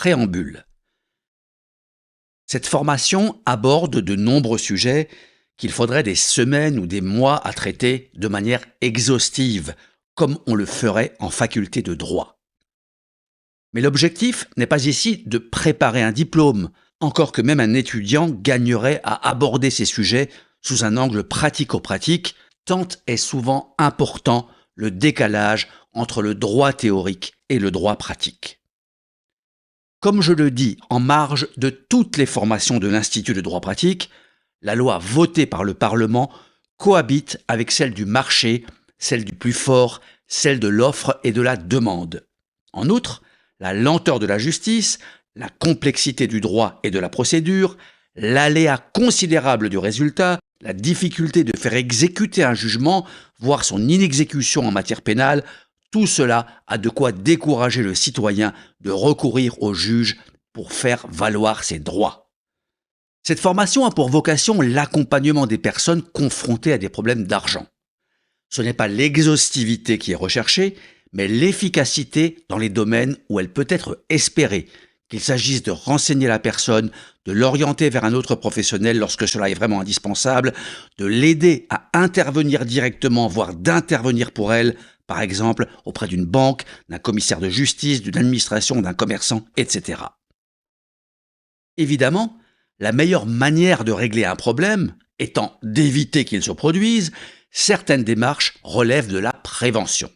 préambule. Cette formation aborde de nombreux sujets qu'il faudrait des semaines ou des mois à traiter de manière exhaustive, comme on le ferait en faculté de droit. Mais l'objectif n'est pas ici de préparer un diplôme, encore que même un étudiant gagnerait à aborder ces sujets sous un angle pratico-pratique, tant est souvent important le décalage entre le droit théorique et le droit pratique. Comme je le dis en marge de toutes les formations de l'Institut de droit pratique, la loi votée par le Parlement cohabite avec celle du marché, celle du plus fort, celle de l'offre et de la demande. En outre, la lenteur de la justice, la complexité du droit et de la procédure, l'aléa considérable du résultat, la difficulté de faire exécuter un jugement, voire son inexécution en matière pénale, tout cela a de quoi décourager le citoyen de recourir au juge pour faire valoir ses droits. Cette formation a pour vocation l'accompagnement des personnes confrontées à des problèmes d'argent. Ce n'est pas l'exhaustivité qui est recherchée, mais l'efficacité dans les domaines où elle peut être espérée, qu'il s'agisse de renseigner la personne, de l'orienter vers un autre professionnel lorsque cela est vraiment indispensable, de l'aider à intervenir directement, voire d'intervenir pour elle, par exemple auprès d'une banque, d'un commissaire de justice, d'une administration, d'un commerçant, etc. Évidemment, la meilleure manière de régler un problème, étant d'éviter qu'il se produise, certaines démarches relèvent de la prévention.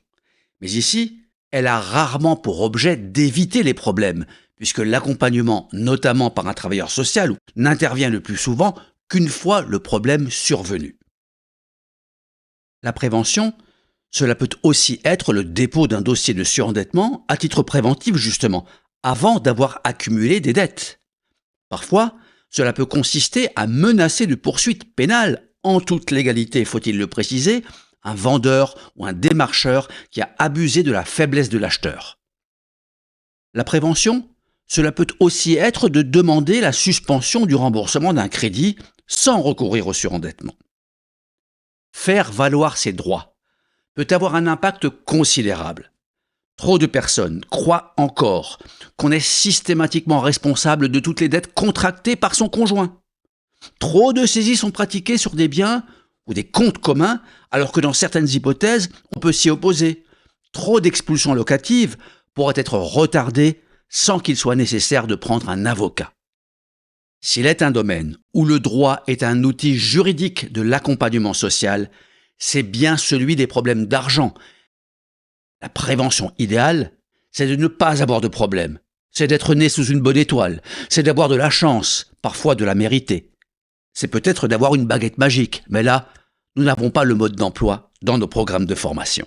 Mais ici, elle a rarement pour objet d'éviter les problèmes, puisque l'accompagnement, notamment par un travailleur social, n'intervient le plus souvent qu'une fois le problème survenu. La prévention, cela peut aussi être le dépôt d'un dossier de surendettement à titre préventif justement, avant d'avoir accumulé des dettes. Parfois, cela peut consister à menacer de poursuites pénales, en toute légalité, faut-il le préciser, un vendeur ou un démarcheur qui a abusé de la faiblesse de l'acheteur. La prévention, cela peut aussi être de demander la suspension du remboursement d'un crédit sans recourir au surendettement. Faire valoir ses droits peut avoir un impact considérable. Trop de personnes croient encore qu'on est systématiquement responsable de toutes les dettes contractées par son conjoint. Trop de saisies sont pratiquées sur des biens ou des comptes communs, alors que dans certaines hypothèses, on peut s'y opposer. Trop d'expulsions locatives pourraient être retardées sans qu'il soit nécessaire de prendre un avocat. S'il est un domaine où le droit est un outil juridique de l'accompagnement social, c'est bien celui des problèmes d'argent. La prévention idéale, c'est de ne pas avoir de problème. C'est d'être né sous une bonne étoile. C'est d'avoir de la chance, parfois de la mériter. C'est peut-être d'avoir une baguette magique, mais là, nous n'avons pas le mode d'emploi dans nos programmes de formation.